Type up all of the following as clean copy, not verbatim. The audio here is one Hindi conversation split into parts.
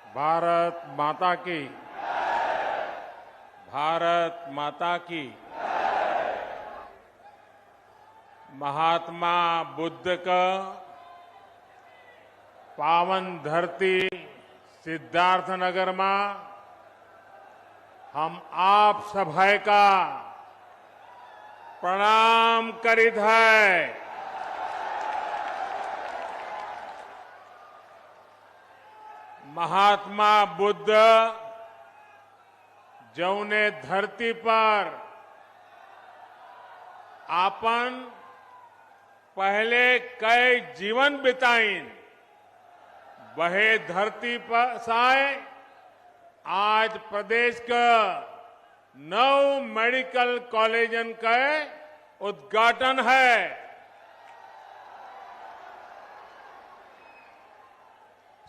भारत माता की। भारत माता की। महात्मा बुद्ध का पावन धरती सिद्धार्थनगर में हम आप सभा का प्रणाम करीत है। महात्मा बुद्ध जौने धरती पर आपन पहले कई जीवन बिताइन वहे धरती पर साए आज प्रदेश का 9 मेडिकल कॉलेजन का उद्घाटन है।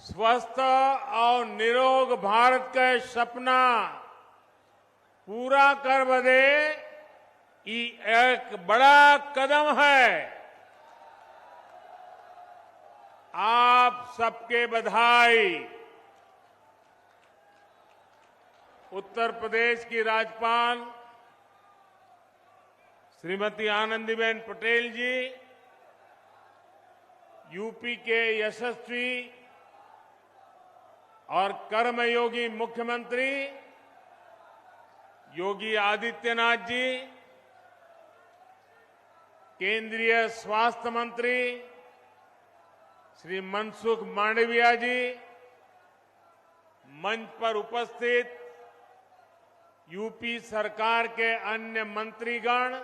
स्वस्थ और निरोग भारत का सपना पूरा कर बदे ये एक बड़ा कदम है। आप सबके बधाई। उत्तर प्रदेश की राज्यपाल श्रीमती आनंदीबेन पटेल जी, यूपी के यशस्वी और कर्मयोगी मुख्यमंत्री योगी आदित्यनाथ जी, केंद्रीय स्वास्थ्य मंत्री श्री मनसुख मांडविया जी, मंच पर उपस्थित यूपी सरकार के अन्य मंत्रीगण,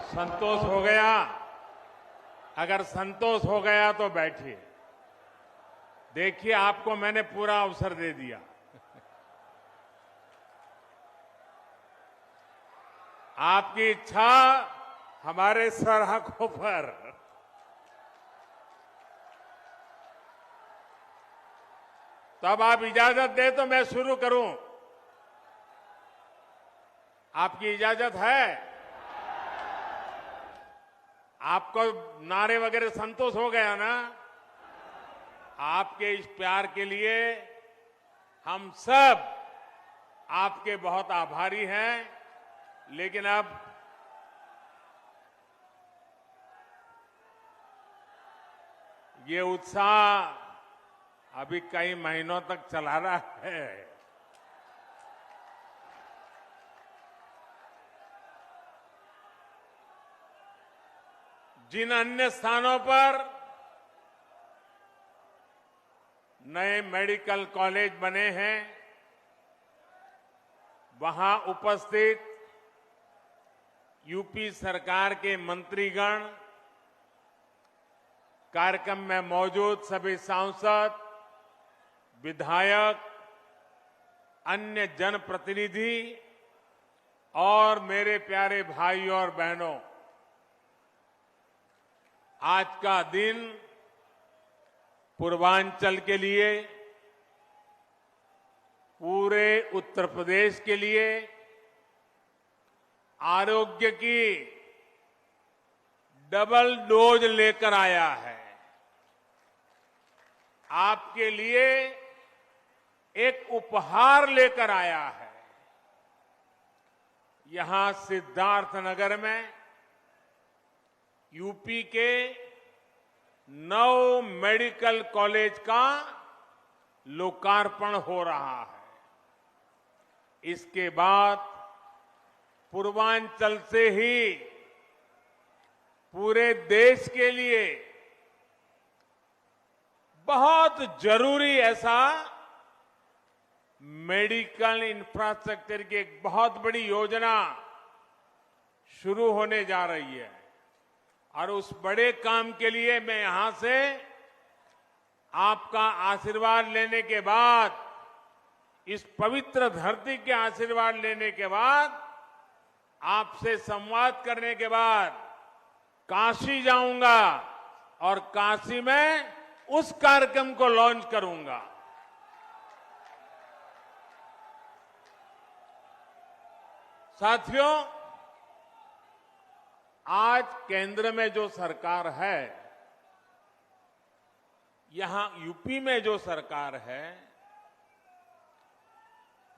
संतोष हो गया? अगर संतोष हो गया तो बैठिए। देखिए, आपको मैंने पूरा अवसर दे दिया। आपकी इच्छा हमारे सरहकों पर। तब आप इजाजत दे तो मैं शुरू करूं। आपकी इजाजत है? आपको नारे वगैरह संतोष हो गया ना? आपके इस प्यार के लिए हम सब आपके बहुत आभारी हैं। लेकिन अब ये उत्साह अभी कई महीनों तक चला रहा है। जिन अन्य स्थानों पर नए मेडिकल कॉलेज बने हैं, वहां उपस्थित यूपी सरकार के मंत्रीगण, कार्यक्रम में मौजूद सभी सांसद, विधायक, अन्य जनप्रतिनिधि और मेरे प्यारे भाइयों और बहनों, आज का दिन पूर्वांचल के लिए, पूरे उत्तर प्रदेश के लिए आरोग्य की डबल डोज लेकर आया है। आपके लिए एक उपहार लेकर आया है। यहां सिद्धार्थनगर में यूपी के 9 मेडिकल कॉलेज का लोकार्पण हो रहा है। इसके बाद पूर्वांचल से ही पूरे देश के लिए बहुत जरूरी ऐसा मेडिकल इंफ्रास्ट्रक्चर की एक बहुत बड़ी योजना शुरू होने जा रही है और उस बड़े काम के लिए मैं यहां से आपका आशीर्वाद लेने के बाद, इस पवित्र धरती के आशीर्वाद लेने के बाद, आपसे संवाद करने के बाद काशी जाऊंगा और काशी में उस कार्यक्रम को लॉन्च करूंगा। साथियों, आज केंद्र में जो सरकार है, यहां यूपी में जो सरकार है,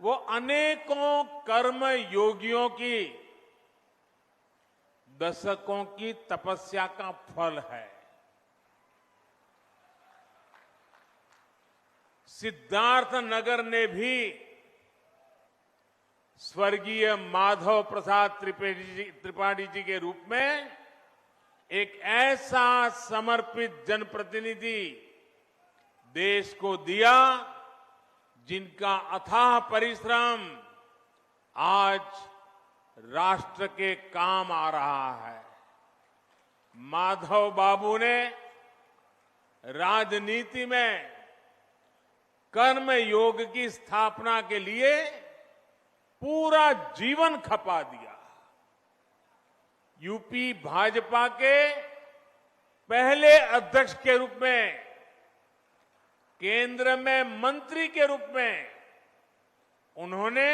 वो अनेकों कर्म योगियों की दशकों की तपस्या का फल है। सिद्धार्थ नगर ने भी स्वर्गीय माधव प्रसाद त्रिपाठी जी के रूप में एक ऐसा समर्पित जनप्रतिनिधि देश को दिया, जिनका अथाह परिश्रम आज राष्ट्र के काम आ रहा है। माधव बाबू ने राजनीति में कर्म योग की स्थापना के लिए पूरा जीवन खपा दिया। यूपी भाजपा के पहले अध्यक्ष के रूप में, केंद्र में मंत्री के रूप में उन्होंने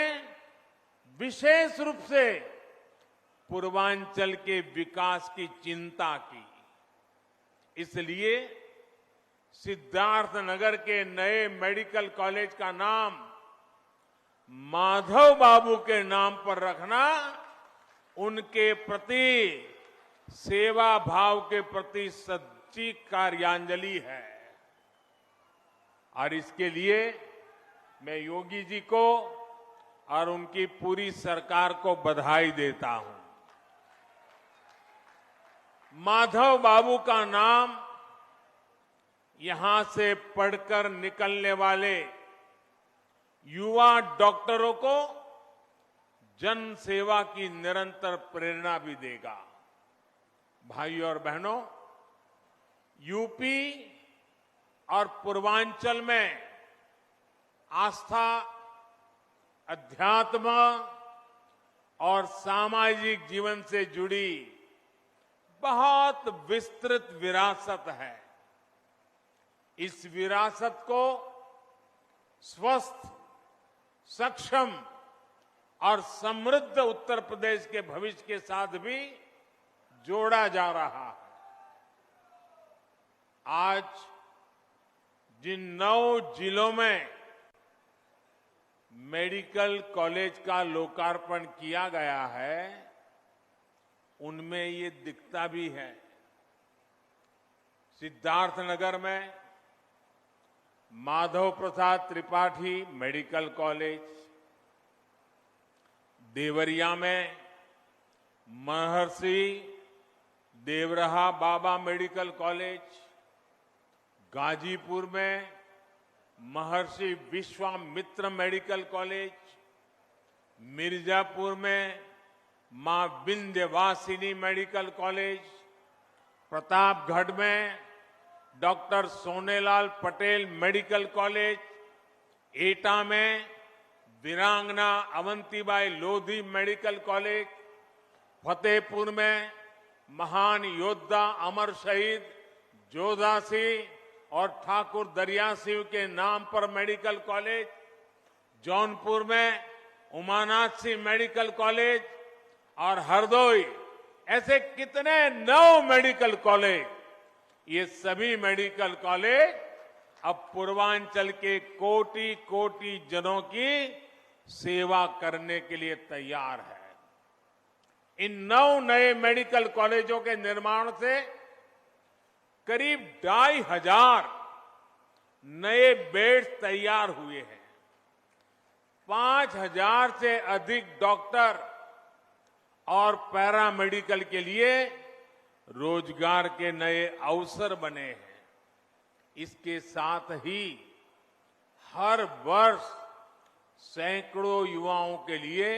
विशेष रूप से पूर्वांचल के विकास की चिंता की। इसलिए सिद्धार्थनगर के नए मेडिकल कॉलेज का नाम माधव बाबू के नाम पर रखना उनके प्रति सेवा भाव के प्रति सच्ची कार्यांजलि है। और इसके लिए मैं योगी जी को और उनकी पूरी सरकार को बधाई देता हूं। माधव बाबू का नाम यहां से पढ़कर निकलने वाले युवा डॉक्टरों को जन सेवा की निरंतर प्रेरणा भी देगा। भाइयों और बहनों, यूपी और पूर्वांचल में आस्था, अध्यात्म और सामाजिक जीवन से जुड़ी बहुत विस्तृत विरासत है। इस विरासत को स्वस्थ, सक्षम और समृद्ध उत्तर प्रदेश के भविष्य के साथ भी जोड़ा जा रहा है। आज जिन 9 जिलों में मेडिकल कॉलेज का लोकार्पण किया गया है, उनमें ये दिखता भी है। सिद्धार्थनगर में माधव प्रसाद त्रिपाठी मेडिकल कॉलेज, देवरिया में महर्षि देवरहा बाबा मेडिकल कॉलेज, गाजीपुर में महर्षि विश्वामित्र मेडिकल कॉलेज, मिर्जापुर में मां विंध्यवासिनी मेडिकल कॉलेज, प्रतापगढ़ में doctor Sonelal Patel medical college, एटा में वीरांगना अवंतीबाई लोधी मेडिकल कॉलेज, फतेहपुर में महान योद्धा अमर शहीद जोधा सिंह और ठाकुर दरिया सिंह के नाम पर मेडिकल कॉलेज, जौनपुर में उमानाथ सिंह मेडिकल कॉलेज और हरदोई, ऐसे कितने 9 मेडिकल कॉलेज। ये सभी मेडिकल कॉलेज अब पूर्वांचल के कोटि कोटि जनों की सेवा करने के लिए तैयार है। इन 9 नए मेडिकल कॉलेजों के निर्माण से करीब 2,500 नए बेड्स तैयार हुए हैं। 5,000 से अधिक डॉक्टर और पैरामेडिकल के लिए रोजगार के नए अवसर बने हैं। इसके साथ ही हर वर्ष सैकड़ों युवाओं के लिए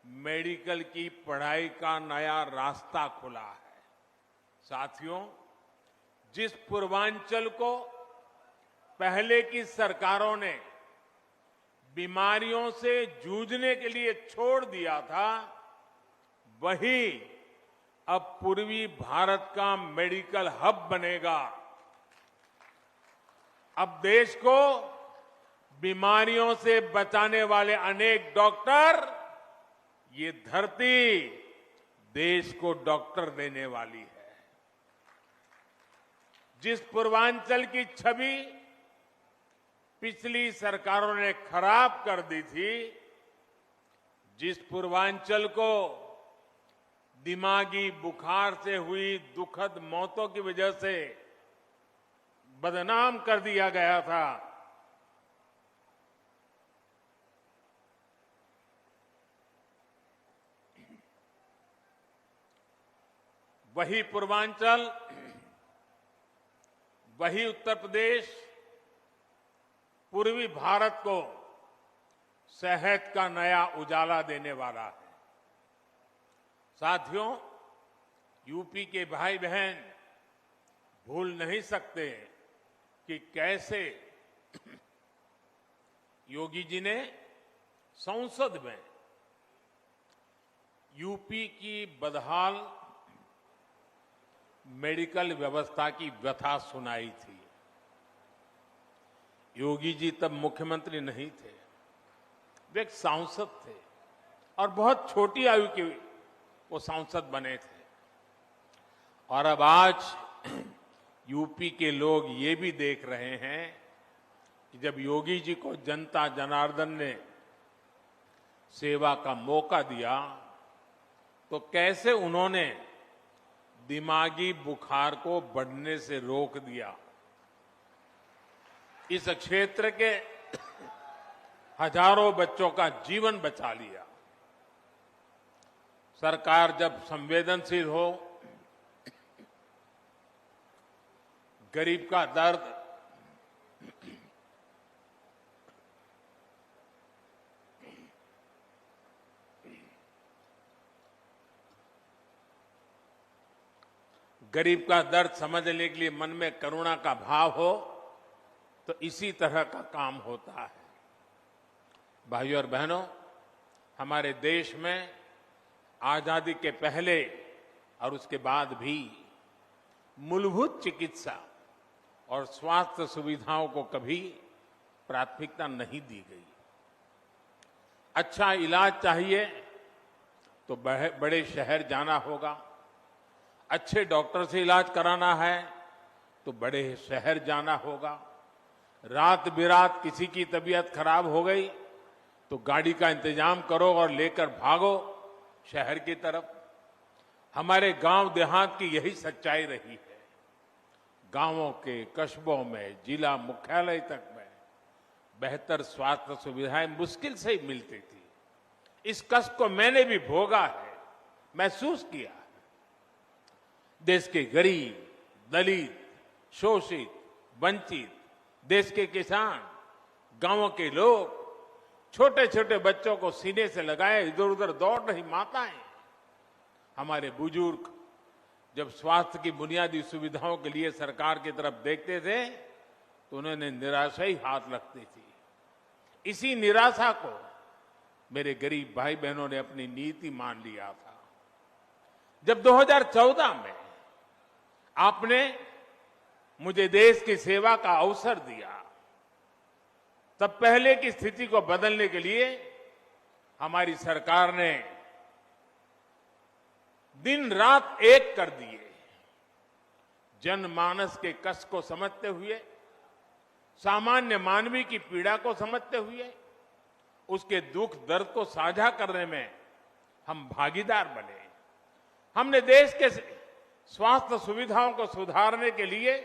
मेडिकल की पढ़ाई का नया रास्ता खुला है। साथियों, जिस पूर्वांचल को पहले की सरकारों ने बीमारियों से जूझने के लिए छोड़ दिया था, वही अब पूर्वी भारत का मेडिकल हब बनेगा। अब देश को बीमारियों से बचाने वाले अनेक डॉक्टर, ये धरती देश को डॉक्टर देने वाली है। जिस पूर्वांचल की छवि पिछली सरकारों ने खराब कर दी थी, जिस पूर्वांचल को दिमागी बुखार से हुई दुखद मौतों की वजह से बदनाम कर दिया गया था, वही पूर्वांचल, वही उत्तर प्रदेश पूर्वी भारत को सेहत का नया उजाला देने वाला है। साथियों, यूपी के भाई बहन भूल नहीं सकते कि कैसे योगी जी ने संसद में यूपी की बदहाल मेडिकल व्यवस्था की व्यथा सुनाई थी। योगी जी तब मुख्यमंत्री नहीं थे, वे एक सांसद थे और बहुत छोटी आयु के वो सांसद बने थे। और अब आज यूपी के लोग ये भी देख रहे हैं कि जब योगी जी को जनता जनार्दन ने सेवा का मौका दिया, तो कैसे उन्होंने दिमागी बुखार को बढ़ने से रोक दिया। इस क्षेत्र के हजारों बच्चों का जीवन बचा लिया। सरकार जब संवेदनशील हो, गरीब का दर्द समझने के लिए मन में करुणा का भाव हो, तो इसी तरह का काम होता है। भाइयों और बहनों, हमारे देश में आजादी के पहले और उसके बाद भी मूलभूत चिकित्सा और स्वास्थ्य सुविधाओं को कभी प्राथमिकता नहीं दी गई। अच्छा इलाज चाहिए तो बड़े शहर जाना होगा, अच्छे डॉक्टर से इलाज कराना है तो बड़े शहर जाना होगा, रात बिरात किसी की तबीयत खराब हो गई तो गाड़ी का इंतजाम करो और लेकर भागो शहर की तरफ। हमारे गांव देहात की यही सच्चाई रही है। गांवों के कस्बों में जिला मुख्यालय तक में बेहतर स्वास्थ्य सुविधाएं मुश्किल से ही मिलती थी। इस कष्ट को मैंने भी भोगा है, महसूस किया है। देश के गरीब, दलित, शोषित, वंचित, देश के किसान, गांवों के लोग, छोटे छोटे बच्चों को सीने से लगाए इधर उधर दौड़ रही माताएं, हमारे बुजुर्ग जब स्वास्थ्य की बुनियादी सुविधाओं के लिए सरकार की तरफ देखते थे तो उन्होंने निराशा ही हाथ लगती थी। इसी निराशा को मेरे गरीब भाई बहनों ने अपनी नीति मान लिया था। जब 2014 में आपने मुझे देश की सेवा का अवसर दिया, तब पहले की स्थिति को बदलने के लिए हमारी सरकार ने दिन रात एक कर दिए। जनमानस के कष्ट को समझते हुए, सामान्य मानवी की पीड़ा को समझते हुए, उसके दुख दर्द को साझा करने में हम भागीदार बने। हमने देश के स्वास्थ्य सुविधाओं को सुधारने के लिए,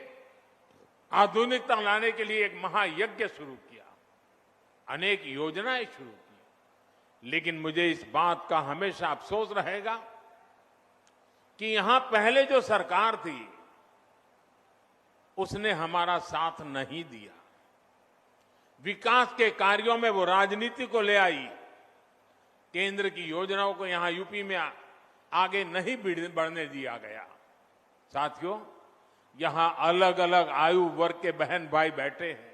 आधुनिकता लाने के लिए एक महायज्ञ शुरू किया, अनेक योजनाएं शुरू की। लेकिन मुझे इस बात का हमेशा अफसोस रहेगा कि यहां पहले जो सरकार थी उसने हमारा साथ नहीं दिया। विकास के कार्यों में वो राजनीति को ले आई, केंद्र की योजनाओं को यहां यूपी में आगे नहीं बढ़ने दिया गया। साथियों, यहां अलग अलग आयु वर्ग के बहन भाई बैठे हैं।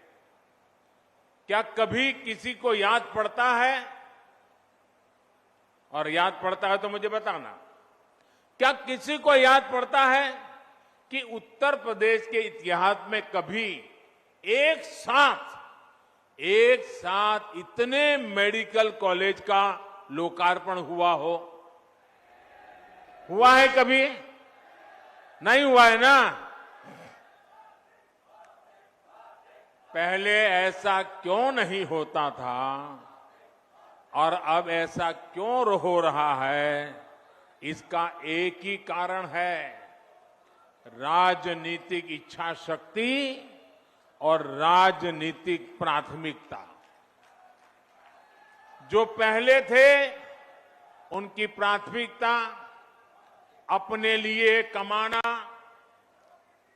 क्या कभी किसी को याद पड़ता है, और याद पड़ता है तो मुझे बताना, क्या किसी को याद पड़ता है कि उत्तर प्रदेश के इतिहास में कभी एक साथ इतने मेडिकल कॉलेज का लोकार्पण हुआ हो? हुआ है कभी? नहीं हुआ है ना। पहले ऐसा क्यों नहीं होता था और अब ऐसा क्यों हो रहा है? इसका एक ही कारण है, राजनीतिक इच्छा शक्ति और राजनीतिक प्राथमिकता। जो पहले थे उनकी प्राथमिकता अपने लिए कमाना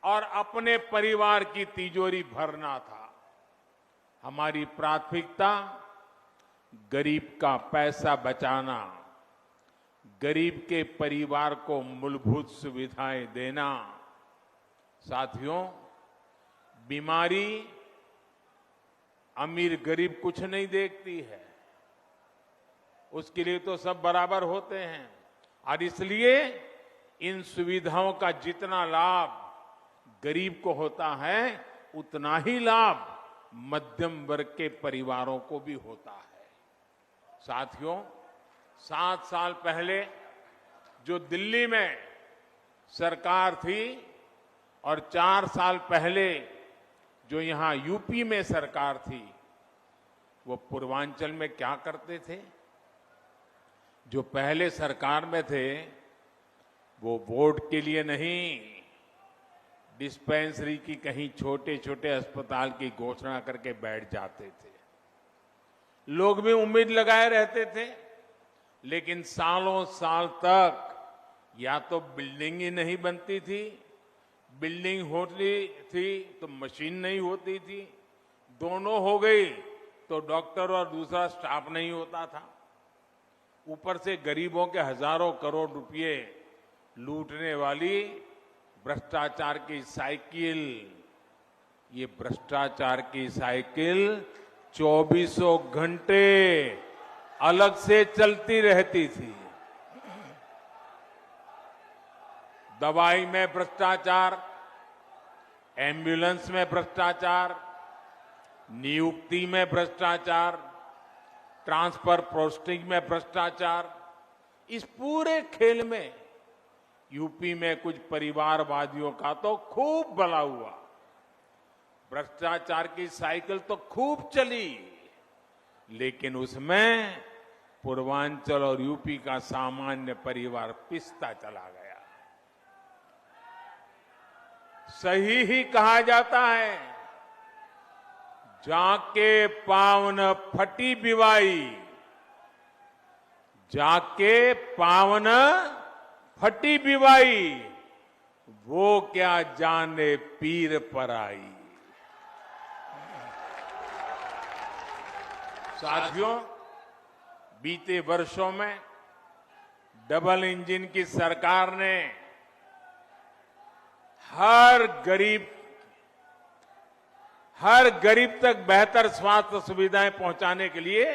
और अपने परिवार की तिजोरी भरना था। हमारी प्राथमिकता गरीब का पैसा बचाना, गरीब के परिवार को मूलभूत सुविधाएं देना। साथियों, बीमारी अमीर गरीब कुछ नहीं देखती है, उसके लिए तो सब बराबर होते हैं। और इसलिए इन सुविधाओं का जितना लाभ गरीब को होता है, उतना ही लाभ मध्यम वर्ग के परिवारों को भी होता है। साथियों, 7 साल पहले जो दिल्ली में सरकार थी और 4 साल पहले जो यहां यूपी में सरकार थी, वो पूर्वांचल में क्या करते थे? जो पहले सरकार में थे वो वोट के लिए नहीं, डिस्पेंसरी की कहीं छोटे छोटे अस्पताल की घोषणा करके बैठ जाते थे। लोग भी उम्मीद लगाए रहते थे, लेकिन सालों साल तक या तो बिल्डिंग ही नहीं बनती थी, बिल्डिंग होती थी तो मशीन नहीं होती थी, दोनों हो गई तो डॉक्टर और दूसरा स्टाफ नहीं होता था। ऊपर से गरीबों के हजारों करोड़ रुपए लूटने वाली भ्रष्टाचार की साइकिल, ये भ्रष्टाचार की साइकिल 24 घंटे अलग से चलती रहती थी। दवाई में भ्रष्टाचार, एम्बुलेंस में भ्रष्टाचार, नियुक्ति में भ्रष्टाचार, ट्रांसफर पोस्टिंग में भ्रष्टाचार। इस पूरे खेल में यूपी में कुछ परिवारवादियों का तो खूब भला हुआ। भ्रष्टाचार की साइकिल तो खूब चली, लेकिन उसमें पूर्वांचल और यूपी का सामान्य परिवार पिसता चला गया। सही ही कहा जाता है, जाके पावन फटी बिवाई, जाके पावन फटी बिवाई, वो क्या जाने पीर पर आई। साथियों, बीते वर्षों में डबल इंजन की सरकार ने हर गरीब तक बेहतर स्वास्थ्य सुविधाएं पहुंचाने के लिए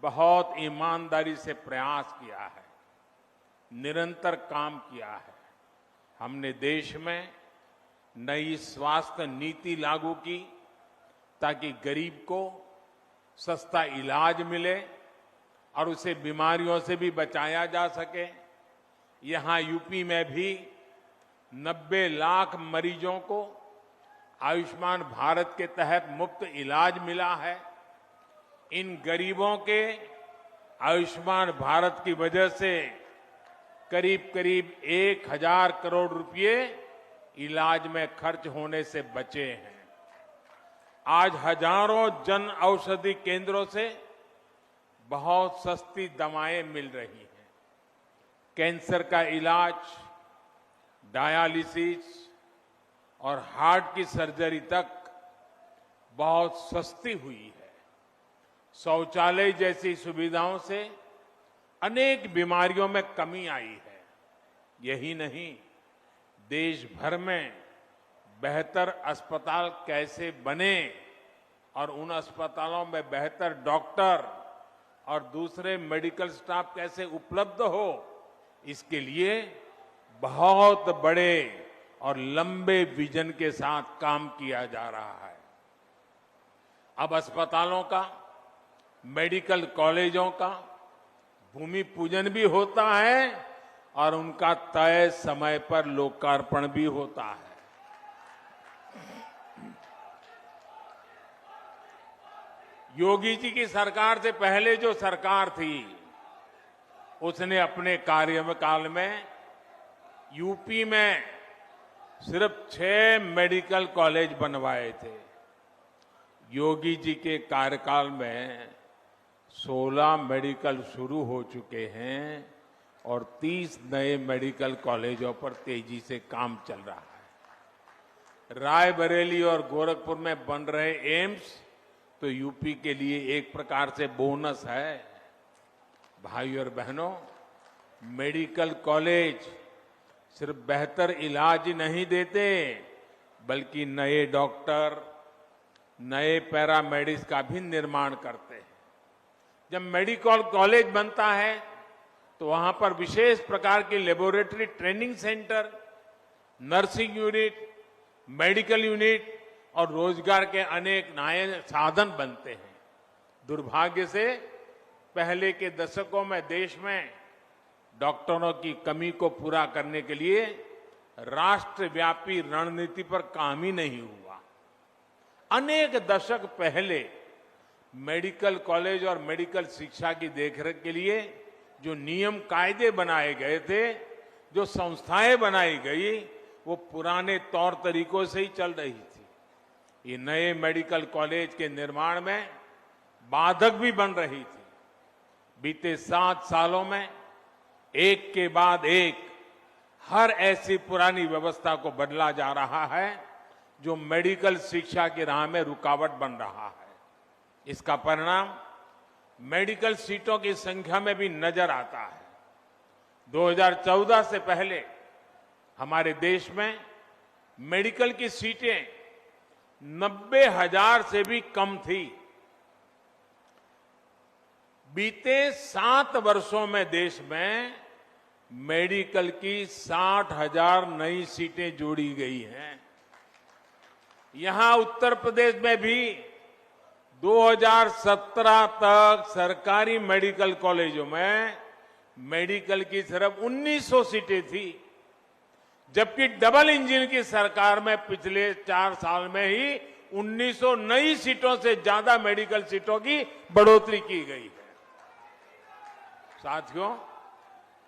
बहुत ईमानदारी से प्रयास किया है, निरंतर काम किया है। हमने देश में नई स्वास्थ्य नीति लागू की ताकि गरीब को सस्ता इलाज मिले और उसे बीमारियों से भी बचाया जा सके। यहां यूपी में भी 90 लाख मरीजों को आयुष्मान भारत के तहत मुफ्त इलाज मिला है। इन गरीबों के आयुष्मान भारत की वजह से करीब करीब 1000 करोड़ रुपए इलाज में खर्च होने से बचे हैं। आज हजारों जन औषधि केंद्रों से बहुत सस्ती दवाएं मिल रही हैं। कैंसर का इलाज, डायलिसिस और हार्ट की सर्जरी तक बहुत सस्ती हुई है। शौचालय जैसी सुविधाओं से अनेक बीमारियों में कमी आई है। यही नहीं, देश भर में बेहतर अस्पताल कैसे बने और उन अस्पतालों में बेहतर डॉक्टर और दूसरे मेडिकल स्टाफ कैसे उपलब्ध हो, इसके लिए बहुत बड़े और लंबे विजन के साथ काम किया जा रहा है। अब अस्पतालों का, मेडिकल कॉलेजों का भूमि पूजन भी होता है और उनका तय समय पर लोकार्पण भी होता है। योगी जी की सरकार से पहले जो सरकार थी, उसने अपने कार्यकाल में यूपी में सिर्फ 6 मेडिकल कॉलेज बनवाए थे। योगी जी के कार्यकाल में 16 मेडिकल शुरू हो चुके हैं और 30 नए मेडिकल कॉलेजों पर तेजी से काम चल रहा है। रायबरेली और गोरखपुर में बन रहे एम्स तो यूपी के लिए एक प्रकार से बोनस है। भाइयों और बहनों, मेडिकल कॉलेज सिर्फ बेहतर इलाज नहीं देते, बल्कि नए डॉक्टर, नए पैरामेडिक्स का भी निर्माण करते हैं। जब मेडिकल कॉलेज बनता है तो वहां पर विशेष प्रकार की laboratory training centre, nursing unit, medical unit और रोजगार के अनेक नए साधन बनते हैं। दुर्भाग्य से पहले के दशकों में देश में डॉक्टरों की कमी को पूरा करने के लिए राष्ट्रव्यापी रणनीति पर काम ही नहीं हुआ। अनेक दशक पहले मेडिकल कॉलेज और मेडिकल शिक्षा की देखरेख के लिए जो नियम कायदे बनाए गए थे, जो संस्थाएं बनाई गई, वो पुराने तौर तरीकों से ही चल रही थी। ये नए मेडिकल कॉलेज के निर्माण में बाधक भी बन रही थी। बीते 7 सालों में एक के बाद एक हर ऐसी पुरानी व्यवस्था को बदला जा रहा है जो मेडिकल शिक्षा की राह में रुकावट बन रहा है। इसका परिणाम मेडिकल सीटों की संख्या में भी नजर आता है। 2014 से पहले हमारे देश में मेडिकल की सीटें 90,000 से भी कम थी। बीते 7 वर्षों में देश में मेडिकल की 60,000 नई सीटें जोड़ी गई हैं। यहां उत्तर प्रदेश में भी 2017 तक सरकारी मेडिकल कॉलेजों में मेडिकल की सिर्फ 1900 सीटें थी, जबकि डबल इंजन की सरकार में पिछले 4 साल में ही 1900 नई सीटों से ज्यादा मेडिकल सीटों की बढ़ोतरी की गई है। साथियों,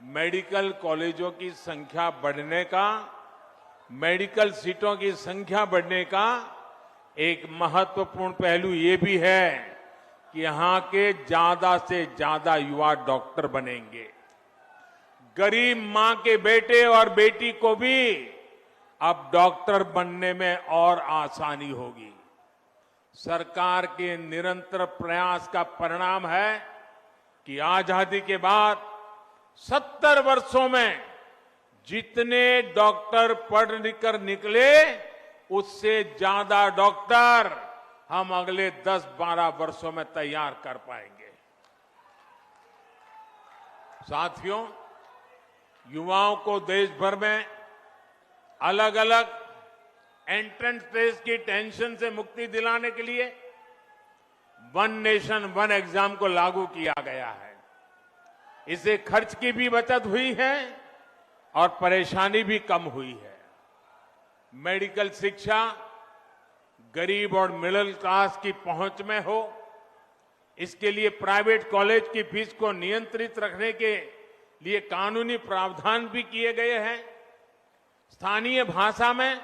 मेडिकल कॉलेजों की संख्या बढ़ने का, मेडिकल सीटों की संख्या बढ़ने का एक महत्वपूर्ण पहलू ये भी है कि यहां के ज्यादा से ज्यादा युवा डॉक्टर बनेंगे। गरीब मां के बेटे और बेटी को भी अब डॉक्टर बनने में और आसानी होगी। सरकार के निरंतर प्रयास का परिणाम है कि आजादी के बाद 70 वर्षों में जितने डॉक्टर पढ़ लिख कर निकले, उससे ज्यादा डॉक्टर हम अगले 10-12 वर्षों में तैयार कर पाएंगे। साथियों, युवाओं को देश भर में अलग अलग एंट्रेंस टेस्ट की टेंशन से मुक्ति दिलाने के लिए वन नेशन वन एग्जाम को लागू किया गया है। इससे खर्च की भी बचत हुई है और परेशानी भी कम हुई है। मेडिकल शिक्षा गरीब और मिडिल क्लास की पहुंच में हो, इसके लिए प्राइवेट कॉलेज की फीस को नियंत्रित रखने के लिए कानूनी प्रावधान भी किए गए हैं। स्थानीय भाषा में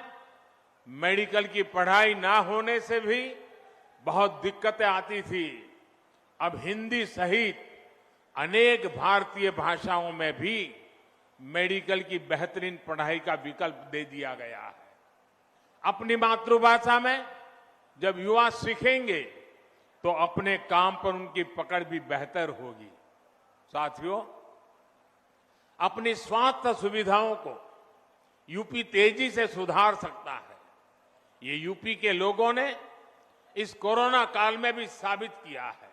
मेडिकल की पढ़ाई ना होने से भी बहुत दिक्कतें आती थी। अब हिंदी सहित अनेक भारतीय भाषाओं में भी मेडिकल की बेहतरीन पढ़ाई का विकल्प दे दिया गया है। अपनी मातृभाषा में जब युवा सीखेंगे तो अपने काम पर उनकी पकड़ भी बेहतर होगी। साथियों, अपनी स्वास्थ्य सुविधाओं को यूपी तेजी से सुधार सकता है। ये यूपी के लोगों ने इस कोरोना काल में भी साबित किया है।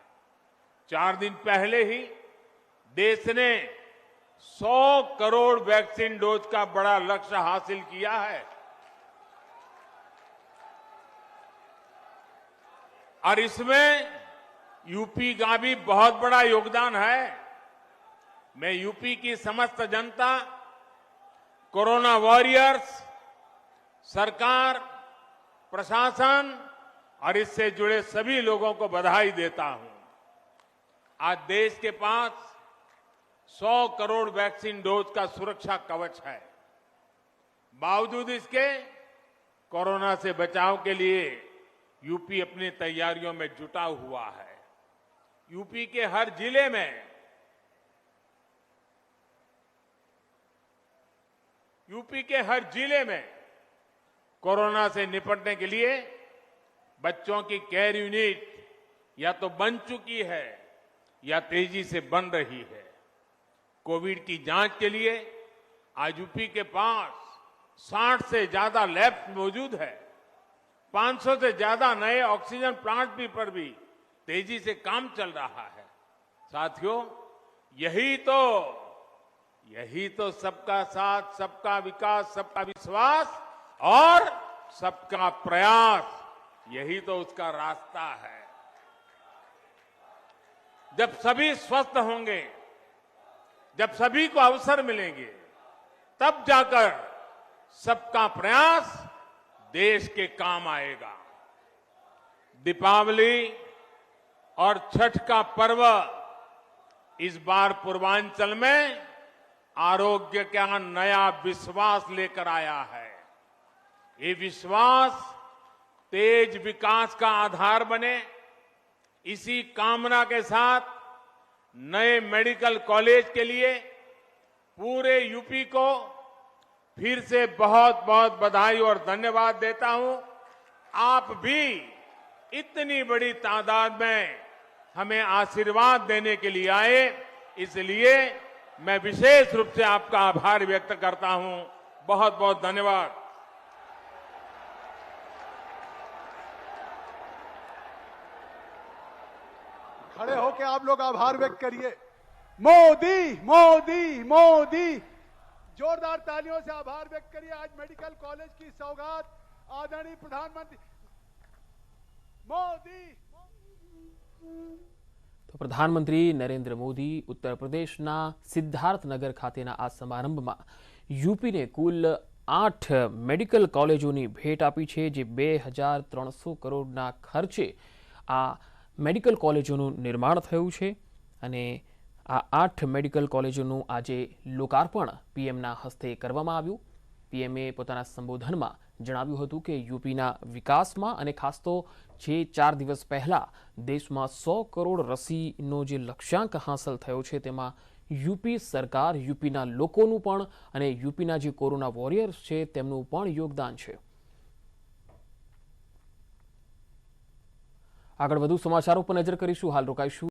4 दिन पहले ही देश ने 100 करोड़ वैक्सीन डोज का बड़ा लक्ष्य हासिल किया है और इसमें यूपी का भी बहुत बड़ा योगदान है। मैं यूपी की समस्त जनता, कोरोना वॉरियर्स, सरकार, प्रशासन और इससे जुड़े सभी लोगों को बधाई देता हूं। आज देश के पास 100 करोड़ वैक्सीन डोज का सुरक्षा कवच है। बावजूद इसके कोरोना से बचाव के लिए यूपी अपनी तैयारियों में जुटा हुआ है। यूपी के हर जिले में कोरोना से निपटने के लिए बच्चों की केयर यूनिट या तो बन चुकी है या तेजी से बन रही है। कोविड की जांच के लिए आज यूपी के पास 60 से ज्यादा लैब मौजूद है। 500 से ज्यादा नए ऑक्सीजन प्लांट पर भी तेजी से काम चल रहा है। साथियों, यही तो सबका साथ, सबका विकास, सबका विश्वास और सबका प्रयास, यही तो उसका रास्ता है। जब सभी स्वस्थ होंगे, जब सभी को अवसर मिलेंगे, तब जाकर सबका प्रयास देश के काम आएगा। दीपावली और छठ का पर्व इस बार पूर्वांचल में आरोग्य का नया विश्वास लेकर आया है। ये विश्वास तेज विकास का आधार बने, इसी कामना के साथ नए मेडिकल कॉलेज के लिए पूरे यूपी को फिर से बहुत बहुत बधाई और धन्यवाद देता हूं। आप भी इतनी बड़ी तादाद में हमें आशीर्वाद देने के लिए आए, इसलिए मैं विशेष रूप से आपका आभार व्यक्त करता हूं। बहुत बहुत धन्यवाद। खड़े होकर आप लोग आभार व्यक्त करिए। मोदी मोदी मोदी, जोरदार तालियों से आभार व्यक्त करिए। आज मेडिकल कॉलेज की सौगात आदरणीय प्रधानमंत्री मोदी। तो प्रधानमंत्री नरेंद्र मोदी उत्तर प्रदेशना સિદ્ધાર્થનગર ખાતેના આ સમારંભમાં યુપીને કુલ 8 મેડિકલ કોલેજોની ભેટ આપી છે, જે 2300 કરોડના ખર્ચે આ મેડિકલ કોલેજોનું નિર્માણ થયું છે અને આ 8 મેડિકલ કોલેજોનું આજે લોકાર્પણ પીએમના હસ્તે કરવામાં આવ્યું। પીએમએ પોતાના સંબોધનમાં જણાવ્યું હતું કે यूपीના વિકાસમાં અને ખાસ તો જે 4 દિવસ પહેલા દેશમાં 100 કરોડ રસીનો જે લક્ષ્યાંક હાંસલ થયો છે તેમાં यूपी સરકાર, यूपीના લોકોનું પણ અને यूपीના જે કોરોના વોરિયર્સ છે તેમનું પણ યોગદાન છે। આગળ વધુ સમાચારો પર નજર કરીશું। હાલ રોકાઈશું।